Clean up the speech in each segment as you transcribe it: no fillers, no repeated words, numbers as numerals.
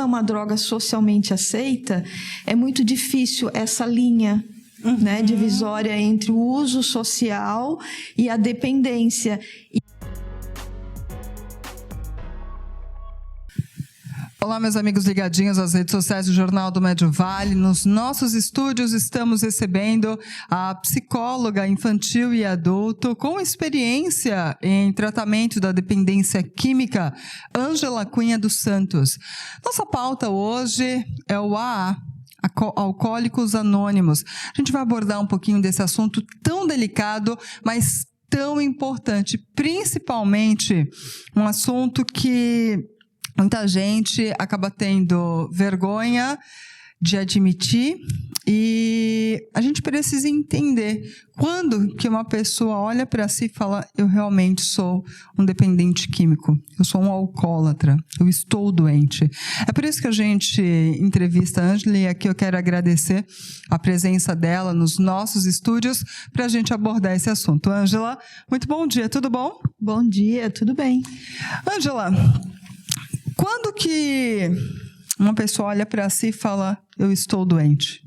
é uma droga socialmente aceita, é muito difícil essa linha, né, divisória entre o uso social e a dependência. Olá, meus amigos ligadinhos às redes sociais do Jornal do Médio Vale. Nos nossos estúdios estamos recebendo a psicóloga infantil e adulto com experiência em tratamento da dependência química, Ângela Cunha dos Santos. Nossa pauta hoje é o AA, Alcoólicos Anônimos. A gente vai abordar um pouquinho desse assunto tão delicado, mas tão importante, principalmente um assunto que muita gente acaba tendo vergonha de admitir, e a gente precisa entender quando que uma pessoa olha para si e fala: eu realmente sou um dependente químico, eu sou um alcoólatra, eu estou doente. É por isso que a gente entrevista a Ângela, e aqui eu quero agradecer a presença dela nos nossos estúdios para a gente abordar esse assunto. Ângela, muito bom dia, tudo bom? Bom dia, tudo bem. Ângela, quando que uma pessoa olha para si e fala: eu estou doente?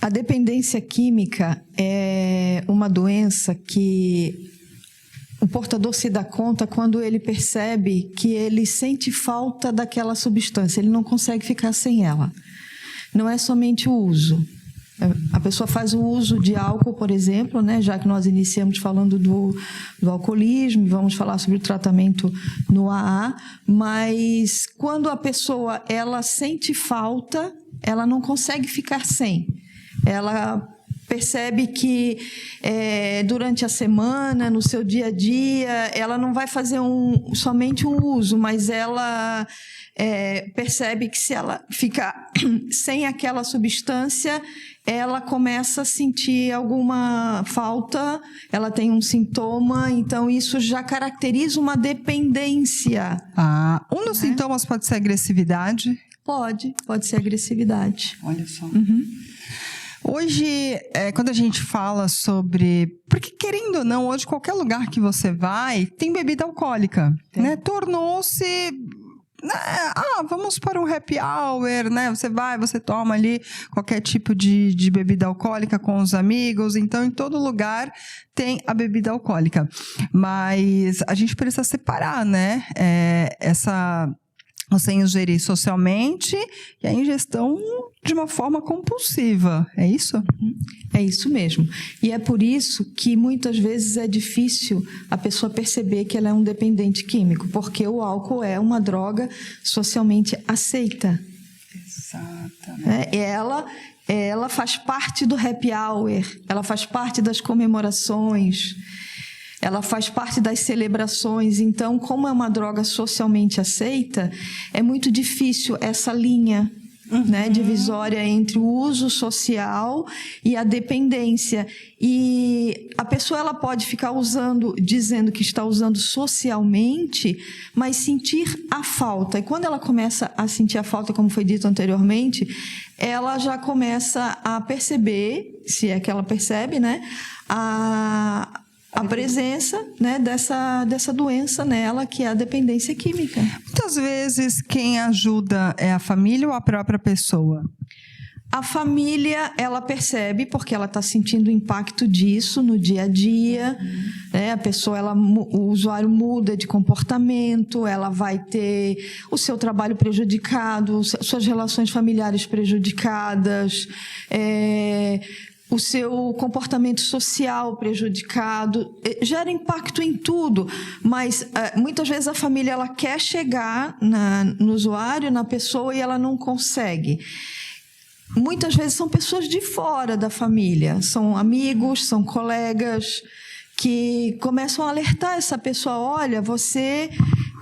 A dependência química é uma doença que o portador se dá conta quando ele percebe que ele sente falta daquela substância, ele não consegue ficar sem ela. Não é somente o uso. A pessoa faz o uso de álcool, por exemplo, né, já que nós iniciamos falando do alcoolismo, e vamos falar sobre o tratamento no AA, mas quando a pessoa ela sente falta, ela não consegue ficar sem. Ela percebe que durante a semana, no seu dia a dia, ela não vai fazer somente um uso, mas ela percebe que se ela ficar sem aquela substância, ela começa a sentir alguma falta, ela tem um sintoma, então isso já caracteriza uma dependência. Um dos sintomas pode ser agressividade? Pode ser agressividade. Olha só. Hoje, quando a gente fala sobre... Porque, querendo ou não, hoje qualquer lugar que você vai tem bebida alcoólica, né? Tornou-se... vamos para um happy hour, né? Você vai, você toma ali qualquer tipo de bebida alcoólica com os amigos. Então, em todo lugar tem a bebida alcoólica. Mas a gente precisa separar, né? Você ingerir socialmente e a ingestão de uma forma compulsiva. É isso? É isso mesmo. E é por isso que muitas vezes é difícil a pessoa perceber que ela é um dependente químico, porque o álcool é uma droga socialmente aceita. Exatamente. Ela faz parte do happy hour, ela faz parte das comemorações, ela faz parte das celebrações. Então, como é uma droga socialmente aceita, é muito difícil essa linha, né, divisória entre o uso social e a dependência. E a pessoa ela pode ficar dizendo que está usando socialmente, mas sentir a falta. E quando ela começa a sentir a falta, como foi dito anteriormente, ela já começa a perceber, se é que ela percebe, né, a presença, né, dessa doença nela, que é a dependência química. Muitas vezes quem ajuda é a família ou a própria pessoa? A família, ela percebe, porque ela está sentindo o impacto disso no dia a dia, né? A pessoa, o usuário muda de comportamento, ela vai ter o seu trabalho prejudicado, suas relações familiares prejudicadas, o seu comportamento social prejudicado, gera impacto em tudo, mas muitas vezes a família ela quer chegar no usuário, na pessoa, e ela não consegue. Muitas vezes são pessoas de fora da família, são amigos, são colegas, que começam a alertar essa pessoa: olha, você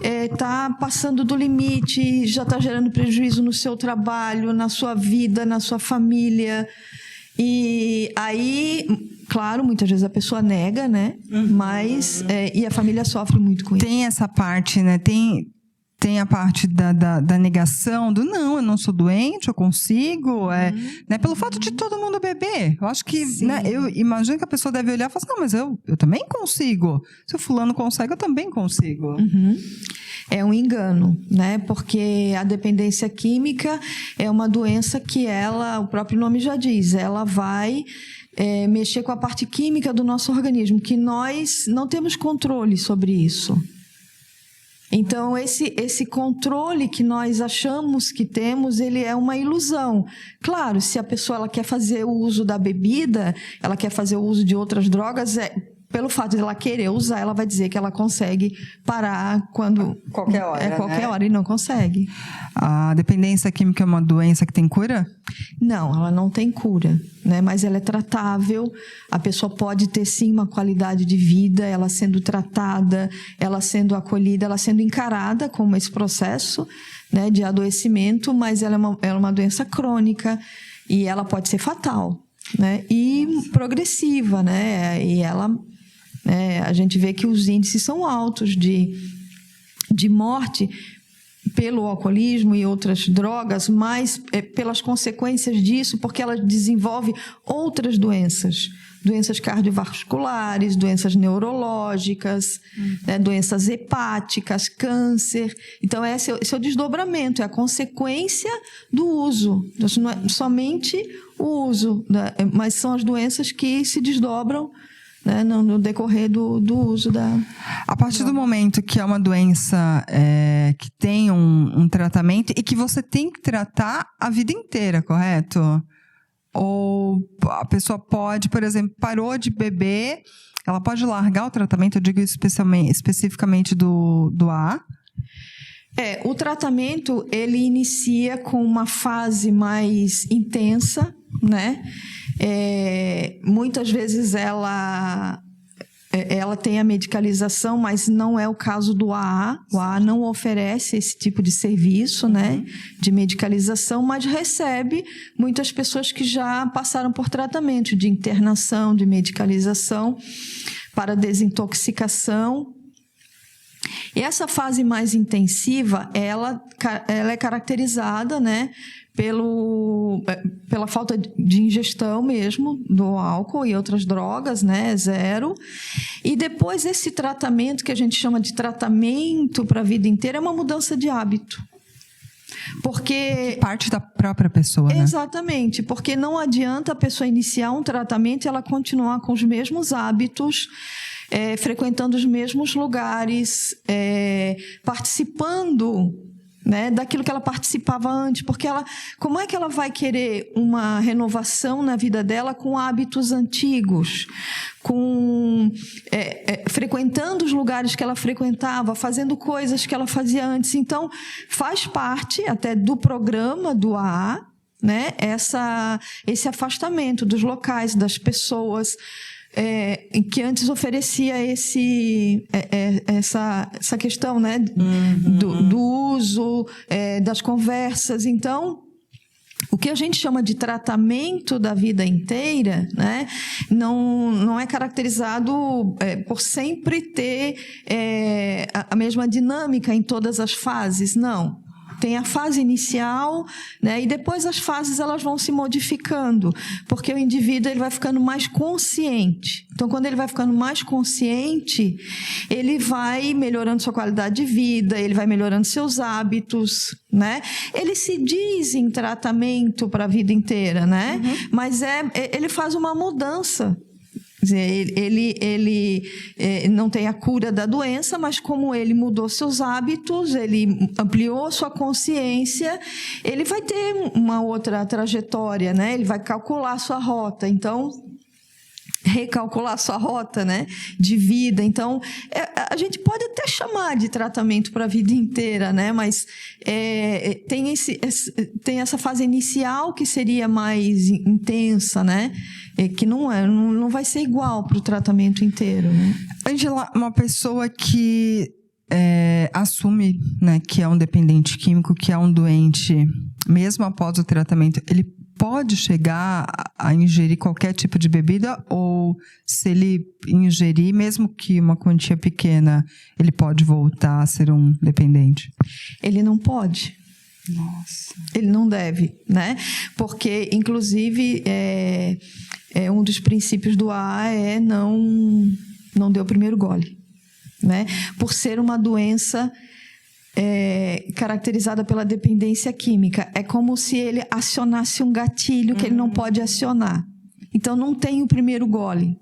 está passando do limite, já está gerando prejuízo no seu trabalho, na sua vida, na sua família. E aí, claro, muitas vezes a pessoa nega, né? Mas e a família sofre muito com isso. Tem essa parte, né? Tem tem a parte da negação, do não, eu não sou doente, eu consigo, né, pelo fato de todo mundo beber. Eu acho que, né, eu imagino que a pessoa deve olhar e falar assim, não, mas eu também consigo. Se o fulano consegue, eu também consigo. É um engano, né? Porque a dependência química é uma doença que o próprio nome já diz, ela vai mexer com a parte química do nosso organismo, que nós não temos controle sobre isso. Então, esse controle que nós achamos que temos, ele é uma ilusão. Claro, se a pessoa ela quer fazer o uso da bebida, ela quer fazer o uso de outras drogas, pelo fato de ela querer usar, ela vai dizer que ela consegue parar quando... Qualquer hora, qualquer hora, e não consegue. A dependência química é uma doença que tem cura? Não, ela não tem cura, né? Mas ela é tratável, a pessoa pode ter sim uma qualidade de vida, ela sendo tratada, ela sendo acolhida, ela sendo encarada como esse processo, né, de adoecimento, mas ela é uma doença crônica e ela pode ser fatal, né? E progressiva, né? E ela... a gente vê que os índices são altos de morte pelo alcoolismo e outras drogas, mas pelas consequências disso, porque ela desenvolve outras doenças cardiovasculares, doenças neurológicas, né, doenças hepáticas, câncer. Então, esse é o desdobramento, é a consequência do uso. Então, não é somente o uso, né, mas são as doenças que se desdobram, né, no decorrer do uso da... A partir do momento que é uma doença que tem um tratamento e que você tem que tratar a vida inteira, correto? Ou a pessoa pode, por exemplo, parou de beber, ela pode largar o tratamento, eu digo especificamente do AA? O tratamento, ele inicia com uma fase mais intensa, né? Muitas vezes ela tem a medicalização, mas não é o caso do AA. O AA não oferece esse tipo de serviço, né, de medicalização, mas recebe muitas pessoas que já passaram por tratamento de internação, de medicalização para desintoxicação. E essa fase mais intensiva, ela é caracterizada, né, pela falta de ingestão mesmo do álcool e outras drogas, né, zero. E depois esse tratamento, que a gente chama de tratamento para a vida inteira, é uma mudança de hábito. Porque... parte da própria pessoa, né? Exatamente, porque não adianta a pessoa iniciar um tratamento e ela continuar com os mesmos hábitos, frequentando os mesmos lugares, participando, né, daquilo que ela participava antes, porque como é que ela vai querer uma renovação na vida dela com hábitos antigos, frequentando os lugares que ela frequentava, fazendo coisas que ela fazia antes? Então, faz parte até do programa do AA, né, esse afastamento dos locais, das pessoas, que antes oferecia essa questão, né, do uso, das conversas. Então, o que a gente chama de tratamento da vida inteira, né, não é caracterizado por sempre ter a mesma dinâmica em todas as fases, não. Tem a fase inicial, né, e depois as fases elas vão se modificando, porque o indivíduo ele vai ficando mais consciente. Então, quando ele vai ficando mais consciente, ele vai melhorando sua qualidade de vida, ele vai melhorando seus hábitos, né? Ele se diz em tratamento para a vida inteira, né? Mas ele faz uma mudança. Ele não tem a cura da doença, mas como ele mudou seus hábitos, ele ampliou sua consciência, ele vai ter uma outra trajetória, né? Ele vai calcular sua rota, então recalcular sua rota, né, de vida. Então, a gente pode até chamar de tratamento para a vida inteira, né, mas tem essa fase inicial que seria mais intensa, né, que não vai ser igual para o tratamento inteiro, né? Ângela, uma pessoa que assume, né, que é um dependente químico, que é um doente, mesmo após o tratamento, ele pode chegar a ingerir qualquer tipo de bebida, ou se ele ingerir, mesmo que uma quantia pequena, ele pode voltar a ser um dependente? Ele não pode. Nossa. Ele não deve, né? Porque, inclusive, um dos princípios do AA é não dê o primeiro gole, né? Por ser uma doença caracterizada pela dependência química. É como se ele acionasse um gatilho que ele não pode acionar. Então, não tem o primeiro gole.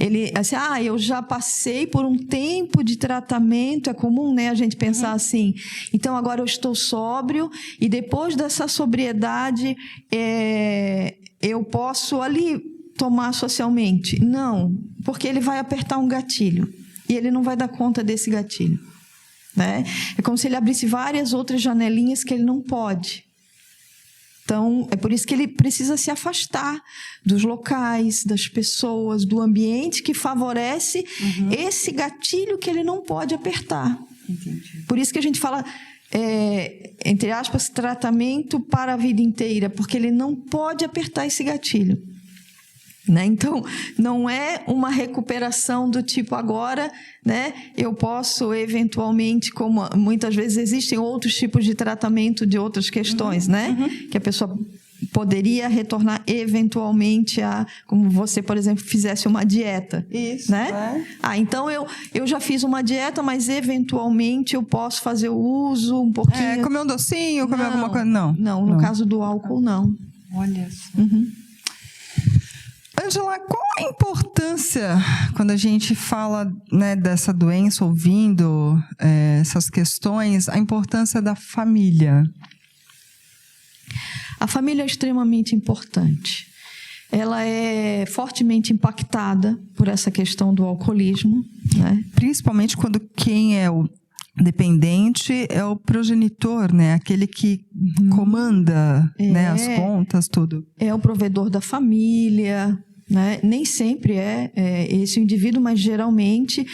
Ele, assim, eu já passei por um tempo de tratamento, é comum, né, a gente pensar assim, então agora eu estou sóbrio e depois dessa sobriedade eu posso ali tomar socialmente. Não, porque ele vai apertar um gatilho e ele não vai dar conta desse gatilho, né? É como se ele abrisse várias outras janelinhas que ele não pode. Então, é por isso que ele precisa se afastar dos locais, das pessoas, do ambiente que favorece esse gatilho que ele não pode apertar. Entendi. Por isso que a gente fala, entre aspas, tratamento para a vida inteira, porque ele não pode apertar esse gatilho. Né? Então, não é uma recuperação do tipo agora, né? Eu posso eventualmente, como muitas vezes existem outros tipos de tratamento de outras questões, né? Que a pessoa poderia retornar eventualmente como você, por exemplo, fizesse uma dieta. Isso, né? Então eu já fiz uma dieta, mas eventualmente eu posso fazer o uso um pouquinho. Comer um docinho, comer alguma coisa? Não. Não, no caso do álcool, não. Olha só. Ângela, qual a importância, quando a gente fala, né, dessa doença, ouvindo essas questões, a importância da família? A família é extremamente importante. Ela é fortemente impactada por essa questão do alcoolismo, né? Principalmente quando quem é o dependente é o progenitor, né? Aquele que comanda, né, as contas, tudo. É o provedor da família, né? Nem sempre é esse o indivíduo, mas geralmente.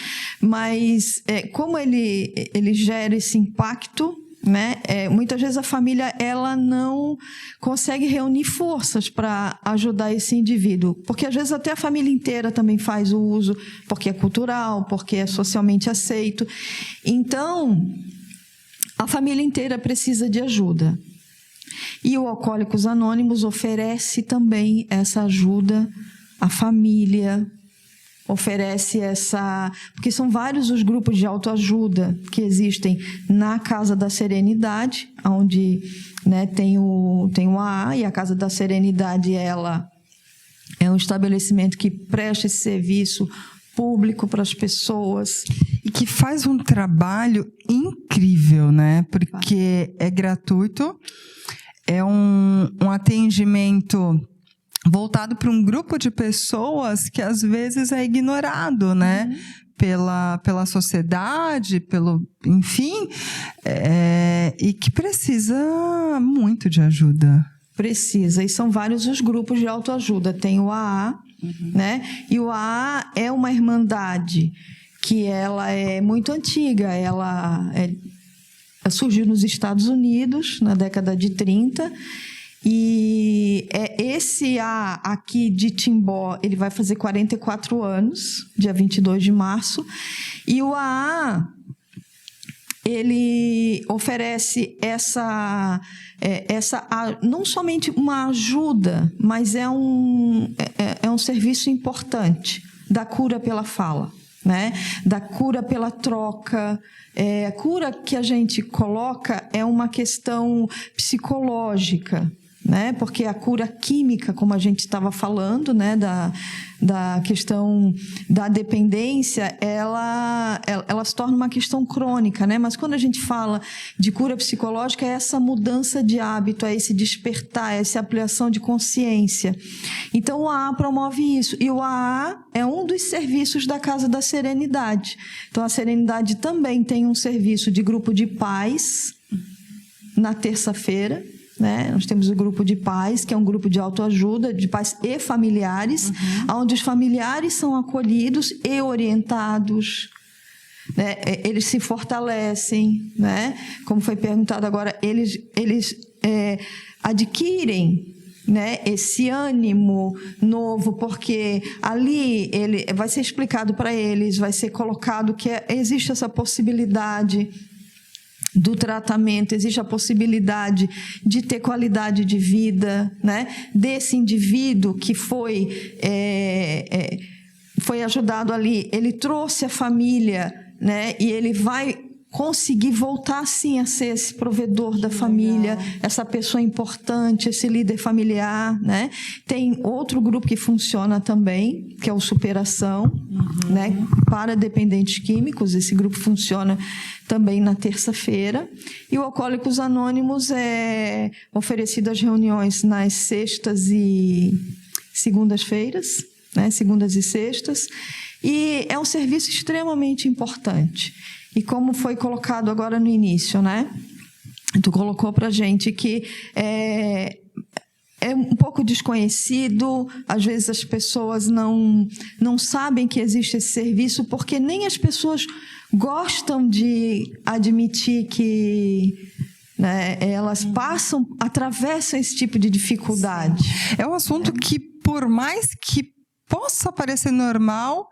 Mas como ele gera esse impacto, né? Muitas vezes a família ela não consegue reunir forças para ajudar esse indivíduo, porque às vezes até a família inteira também faz o uso, porque é cultural, porque é socialmente aceito. Então, a família inteira precisa de ajuda. E o Alcoólicos Anônimos oferece também essa ajuda à família, oferece porque são vários os grupos de autoajuda que existem na Casa da Serenidade, onde, né, tem o AA, e a Casa da Serenidade ela é um estabelecimento que presta esse serviço público para as pessoas. E que faz um trabalho incrível, né? Porque é gratuito, é um atendimento voltado para um grupo de pessoas que às vezes é ignorado, né? Pela sociedade, enfim, e que precisa muito de ajuda. Precisa, e são vários os grupos de autoajuda. Tem o AA, né? E o AA é uma irmandade que ela é muito antiga, ela surgiu nos Estados Unidos na década de 30, e esse AA aqui de Timbó, ele vai fazer 44 anos, dia 22 de março, e o AA, ele oferece não somente uma ajuda, mas é um serviço importante da cura pela fala, né? Da cura pela troca. A cura que a gente coloca é uma questão psicológica, né? Porque a cura química, como a gente estava falando, né, da questão da dependência, ela se torna uma questão crônica, né? Mas quando a gente fala de cura psicológica, é essa mudança de hábito, é esse despertar, é essa ampliação de consciência. Então o AA promove isso, e o AA é um dos serviços da Casa da Serenidade. Então a Serenidade também tem um serviço de grupo de pais na terça-feira, né? Nós temos o grupo de pais, que é um grupo de autoajuda, de pais e familiares, onde os familiares são acolhidos e orientados, né? Eles se fortalecem, né? Como foi perguntado agora, eles adquirem né, esse ânimo novo, porque ali ele vai ser explicado para eles, vai ser colocado que existe essa possibilidade do tratamento, existe a possibilidade de ter qualidade de vida, né, desse indivíduo que foi ajudado ali, ele trouxe a família, né, e ele vai conseguir voltar, sim, a ser esse provedor da família, essa pessoa importante, esse líder familiar, né? Tem outro grupo que funciona também, que é o Superação, né? Para dependentes químicos. Esse grupo funciona também na terça-feira. E o Alcoólicos Anônimos é oferecido às reuniões nas sextas e segundas-feiras, né? Segundas e sextas. E é um serviço extremamente importante. E como foi colocado agora no início, né? Tu colocou para a gente que é um pouco desconhecido, às vezes as pessoas não sabem que existe esse serviço, porque nem as pessoas gostam de admitir que, né, elas atravessam esse tipo de dificuldade. É um assunto que, por mais que possa parecer normal,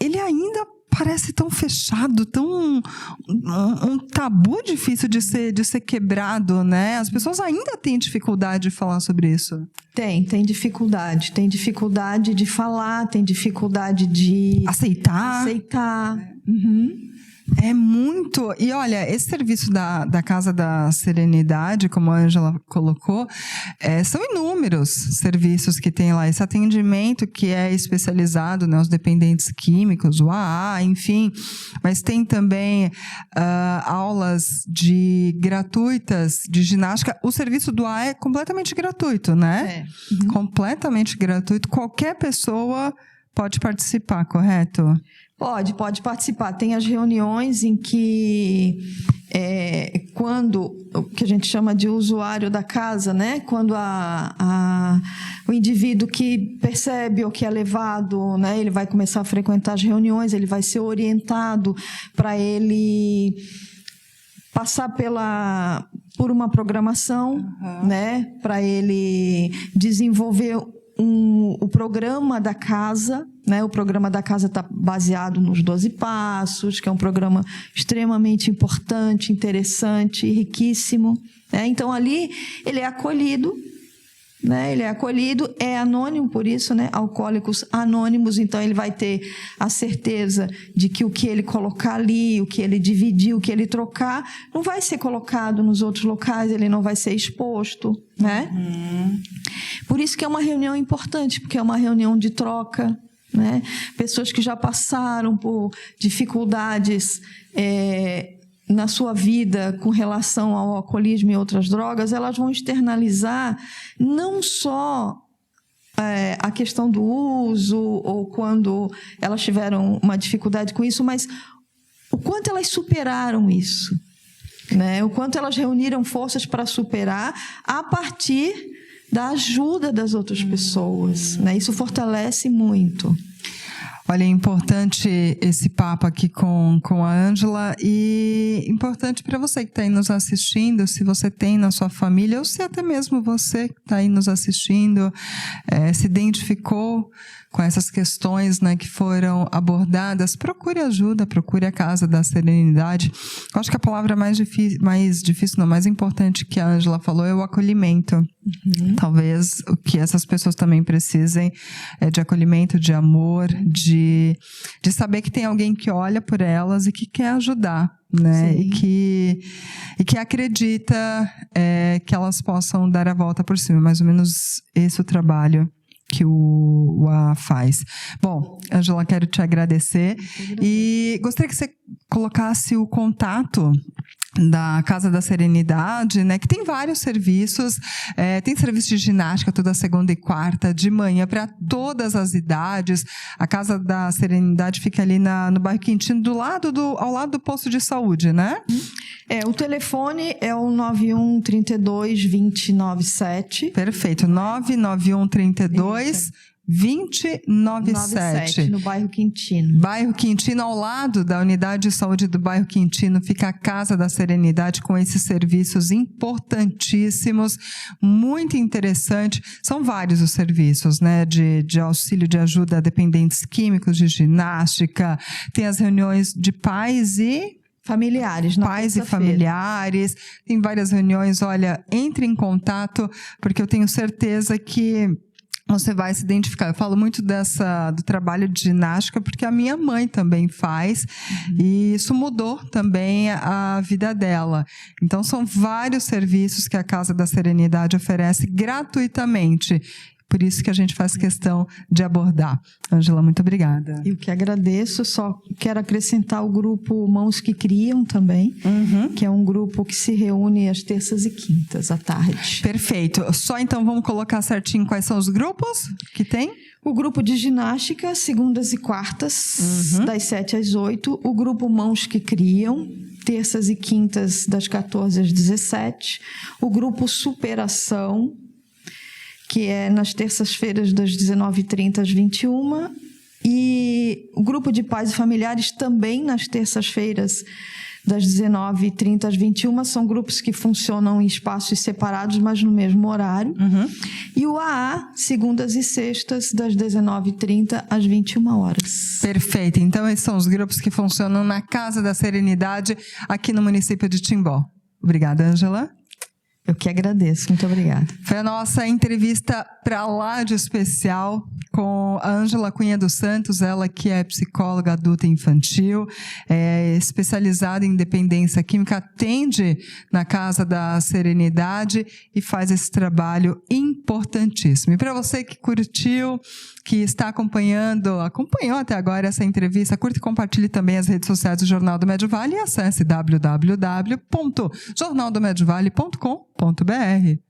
ele ainda parece tão fechado, tão um tabu difícil de ser quebrado, né? As pessoas ainda têm dificuldade de falar sobre isso. Tem dificuldade de falar, tem dificuldade de aceitar. É muito. E olha, esse serviço da Casa da Serenidade, como a Ângela colocou, são inúmeros serviços que tem lá. Esse atendimento que é especializado, né, os dependentes químicos, o AA, enfim. Mas tem também aulas gratuitas de ginástica. O serviço do AA é completamente gratuito, né? Completamente gratuito. Qualquer pessoa pode participar, correto? Pode participar. Tem as reuniões em que, quando, o que a gente chama de usuário da casa, né? Quando o indivíduo que percebe ou que é levado, né? Ele vai começar a frequentar as reuniões, ele vai ser orientado para ele passar por uma programação, né? Para ele desenvolver o programa da casa, né? O programa da casa está baseado nos 12 Passos, que é um programa extremamente importante, interessante e riquíssimo, né? Então, ali ele é acolhido, né? Ele é acolhido, é anônimo, por isso, né? Alcoólicos Anônimos. Então, ele vai ter a certeza de que o que ele colocar ali, o que ele dividir, o que ele trocar, não vai ser colocado nos outros locais, ele não vai ser exposto, né? Por isso que é uma reunião importante, porque é uma reunião de troca, né? Pessoas que já passaram por dificuldades na sua vida com relação ao alcoolismo e outras drogas, elas vão externalizar não só a questão do uso ou quando elas tiveram uma dificuldade com isso, mas o quanto elas superaram isso, né? O quanto elas reuniram forças para superar a partir da ajuda das outras pessoas, né? Isso fortalece muito. Olha, é importante esse papo aqui com a Ângela e importante para você que está aí nos assistindo, se você tem na sua família ou se até mesmo você que está aí nos assistindo se identificou com essas questões, né, que foram abordadas, procure ajuda, procure a Casa da Serenidade. Eu acho que a palavra mais importante que a Ângela falou é o acolhimento. Talvez o que essas pessoas também precisem é de acolhimento, de amor, de saber que tem alguém que olha por elas e que quer ajudar, né? E que acredita que elas possam dar a volta por cima. Mais ou menos esse é o trabalho que o AA faz. Bom, Ângela, quero te agradecer e gostaria que você colocasse o contato da Casa da Serenidade, né, que tem vários serviços, tem serviço de ginástica toda segunda e quarta, de manhã, para todas as idades. A Casa da Serenidade fica ali no bairro Quintino, ao lado do posto de saúde, né? O telefone é o 91 32 297. Perfeito, 991 32 2097. No bairro Quintino. Bairro Quintino, ao lado da unidade de saúde do bairro Quintino, fica a Casa da Serenidade com esses serviços importantíssimos, muito interessante. São vários os serviços, né, de auxílio de ajuda a dependentes químicos, de ginástica, tem as reuniões de pais e familiares, pais e familiares, tem várias reuniões. Olha, entre em contato, porque eu tenho certeza que você vai se identificar. Eu falo muito do trabalho de ginástica, porque a minha mãe também faz, e isso mudou também a vida dela. Então, são vários serviços que a Casa da Serenidade oferece gratuitamente. Por isso que a gente faz questão de abordar. Ângela, muito obrigada. Eu que agradeço, só quero acrescentar o grupo Mãos que Criam também, que é um grupo que se reúne às terças e quintas à tarde. Perfeito. Só então vamos colocar certinho quais são os grupos que tem? O grupo de ginástica, segundas e quartas, das 7 às 8. O grupo Mãos que Criam, terças e quintas, das 14 às 17. O grupo Superação, que é nas terças-feiras das 19h30 às 21h. E o grupo de pais e familiares também nas terças-feiras das 19h30 às 21h. São grupos que funcionam em espaços separados, mas no mesmo horário. E o AA, segundas e sextas, das 19h30 às 21h. Perfeito. Então, esses são os grupos que funcionam na Casa da Serenidade, aqui no município de Timbó. Obrigada, Ângela. Eu que agradeço. Muito obrigada. Foi a nossa entrevista para lá de especial com a Ângela Cunha dos Santos, ela que é psicóloga adulta e infantil, especializada em dependência química, atende na Casa da Serenidade e faz esse trabalho importantíssimo. E para você que curtiu, que está acompanhou até agora essa entrevista, curta e compartilhe também as redes sociais do Jornal do Médio Vale e acesse www.jornaldomediovale.com.br.